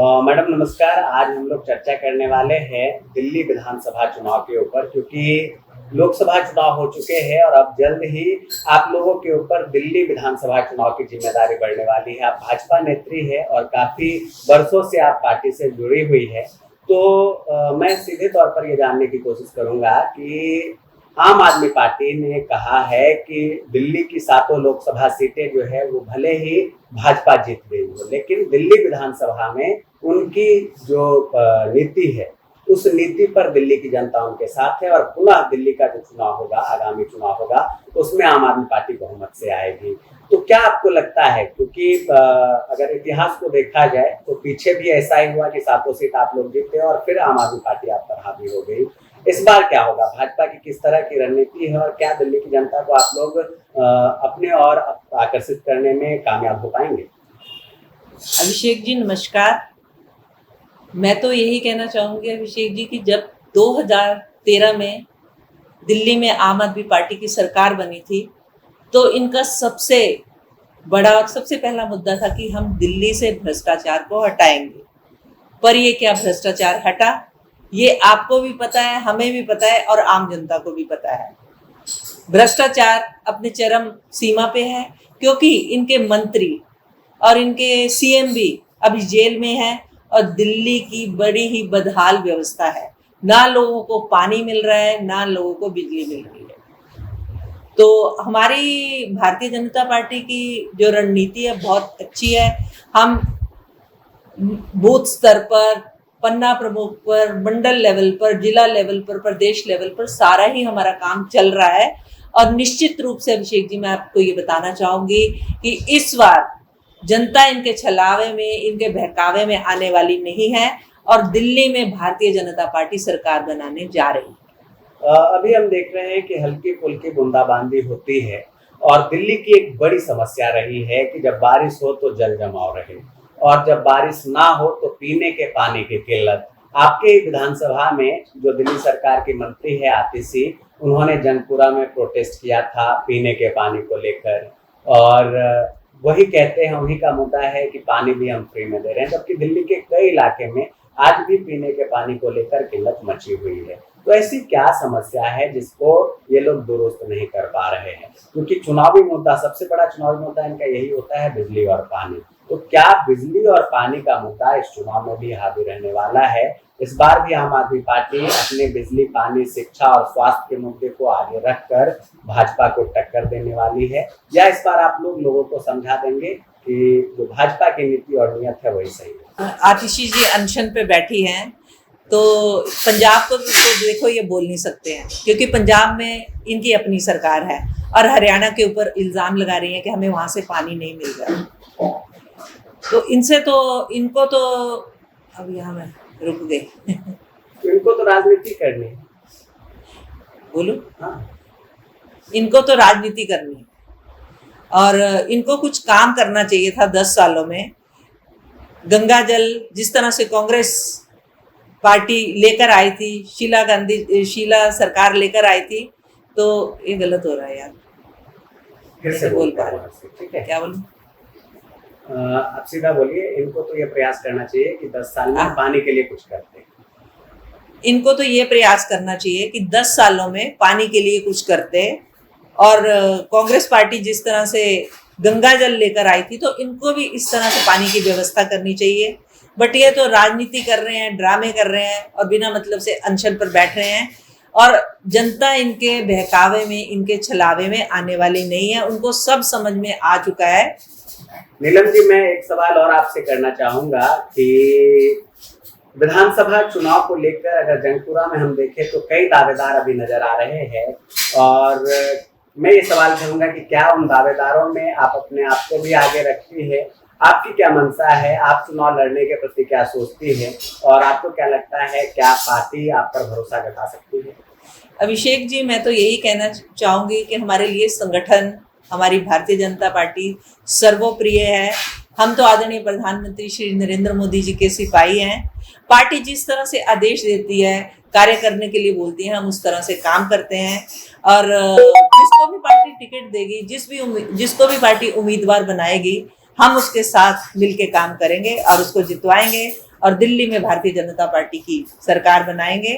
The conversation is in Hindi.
मैडम नमस्कार। आज हम लोग चर्चा करने वाले हैं दिल्ली विधानसभा चुनाव के ऊपर, क्योंकि लोकसभा चुनाव हो चुके हैं और अब जल्द ही आप लोगों के ऊपर दिल्ली विधानसभा चुनाव की जिम्मेदारी बढ़ने वाली है। आप भाजपा नेत्री है और काफी वर्षों से आप पार्टी से जुड़ी हुई है, तो मैं सीधे तौर पर ये जानने की कोशिश करूंगा कि आम आदमी पार्टी ने कहा है कि दिल्ली की 7 लोकसभा सीटें जो है वो भले ही भाजपा जीत गई हो, लेकिन दिल्ली विधानसभा में उनकी जो नीति है उस नीति पर दिल्ली की जनता उनके साथ है और पुनः दिल्ली का जो चुनाव होगा, आगामी चुनाव होगा, उसमें आम आदमी पार्टी बहुमत से आएगी। तो क्या आपको लगता है, क्योंकि अगर इतिहास को देखा जाए तो पीछे भी ऐसा ही हुआ कि 7 सीट आप लोग जीते और फिर आम आदमी पार्टी आप पर हावी हो गई। इस बार क्या होगा, भाजपा की किस तरह की रणनीति है और क्या दिल्ली की जनता को आप लोग अपने और आकर्षित करने में कामयाब हो पाएंगे? अभिषेक जी नमस्कार। मैं तो यही कहना चाहूँगी अभिषेक जी कि जब 2013 में दिल्ली में आम आदमी पार्टी की सरकार बनी थी तो इनका सबसे बड़ा और सबसे पहला मुद्दा था कि हम दिल्ली से भ्रष्टाचार को हटाएंगे। पर ये क्या भ्रष्टाचार हटा, ये आपको भी पता है, हमें भी पता है और आम जनता को भी पता है। भ्रष्टाचार अपने चरम सीमा पे है, क्योंकि इनके मंत्री और इनके सीएम भी अभी जेल में है और दिल्ली की बड़ी ही बदहाल व्यवस्था है। ना लोगों को पानी मिल रहा है, ना लोगों को बिजली मिल रही है। तो हमारी भारतीय जनता पार्टी की जो रणनीति है बहुत अच्छी है। हम बूथ स्तर पर, पन्ना प्रमुख पर, मंडल लेवल पर, जिला लेवल पर, प्रदेश लेवल पर सारा ही हमारा काम चल रहा है। और निश्चित रूप से अभिषेक जी मैं आपको ये बताना चाहूंगी कि इस बार जनता इनके छलावे में, इनके बहकावे में आने वाली नहीं है और दिल्ली में भारतीय जनता पार्टी सरकार बनाने जा रही है। अभी हम देख रहे हैं कि हल्की फुल्की बूंदाबांदी होती है और दिल्ली की एक बड़ी समस्या रही है कि जब बारिश हो तो जल जमाव रहे और जब बारिश ना हो तो पीने के पानी की किल्लत। आपके विधानसभा में जो दिल्ली सरकार की मंत्री है आतिशी, उन्होंने जंगपुरा में प्रोटेस्ट किया था पीने के पानी को लेकर और वही कहते हैं, उन्हीं का मुद्दा है कि पानी भी हम फ्री में दे रहे हैं, जबकि दिल्ली के कई इलाके में आज भी पीने के पानी को लेकर किल्लत मची हुई है। तो ऐसी क्या समस्या है जिसको ये लोग दुरुस्त नहीं कर पा रहे हैं? क्योंकि चुनावी मुद्दा, सबसे बड़ा चुनावी मुद्दा इनका यही होता है, बिजली और पानी। तो क्या बिजली और पानी का मुद्दा इस चुनाव में भी हावी रहने वाला है? इस बार भी आम आदमी पार्टी अपने बिजली, पानी, शिक्षा और स्वास्थ्य के मुद्दे को आगे रखकर भाजपा को टक्कर देने वाली है, या इस बार आप लोगों को समझा देंगे कि जो भाजपा की नीति और नियत है वही सही है? आतिशी जी अनशन पे बैठी हैं तो पंजाब को तो देखो ये बोल नहीं सकते हैं, क्योंकि पंजाब में इनकी अपनी सरकार है और हरियाणा के ऊपर इल्ज़ाम लगा रही है कि हमें वहाँ से पानी नहीं मिल रहा। तो इनको तो अब यहाँ मैं रुक गई इनको तो राजनीति करनी है। बोलो। हाँ, इनको तो राजनीति करनी है और इनको कुछ काम करना चाहिए था 10 सालों में। गंगा जल जिस तरह से कांग्रेस पार्टी लेकर आई थी, शीला सरकार लेकर आई थी, तो ये गलत हो रहा है यार। फिर से बोल पा रहे, ठीक है, क्या बोलूं? आप सीधा बोलिए। इनको तो ये प्रयास करना चाहिए कि 10 साल में पानी के लिए कुछ करते। इनको तो ये प्रयास करना चाहिए कि 10 सालों में पानी के लिए कुछ करते। और कांग्रेस पार्टी जिस तरह से गंगा जल लेकर आई थी, तो इनको भी इस तरह से पानी की व्यवस्था करनी चाहिए। बट ये तो राजनीति कर रहे हैं, ड्रामे कर रहे हैं और बिना मतलब से अनशन पर बैठ रहे हैं और जनता इनके बहकावे में, इनके छलावे में आने वाली नहीं है। उनको सब समझ में आ चुका है। नीलम जी, मैं एक सवाल और आपसे करना चाहूंगा कि विधानसभा चुनाव को लेकर अगर जंगपुरा में हम देखें तो कई दावेदार अभी नजर आ रहे हैं और मैं ये सवाल करूंगा कि क्या उन दावेदारों में आप अपने आप को भी आगे रखती है? आपकी क्या मंशा है? आप चुनाव लड़ने के प्रति क्या सोचती है और आपको क्या लगता है, क्या पार्टी आप पर भरोसा जता सकती है? अभिषेक जी, मैं तो यही कहना चाहूंगी कि हमारे लिए संगठन, हमारी भारतीय जनता पार्टी सर्वप्रिय है। हम तो आदरणीय प्रधानमंत्री श्री नरेंद्र मोदी जी के सिपाही हैं। पार्टी जिस तरह से आदेश देती है, कार्य करने के लिए बोलती है, हम उस तरह से काम करते हैं और जिसको भी पार्टी टिकट देगी, जिसको भी पार्टी उम्मीदवार बनाएगी, हम उसके साथ मिलके काम करेंगे और उसको जितवाएंगे और दिल्ली में भारतीय जनता पार्टी की सरकार बनाएंगे।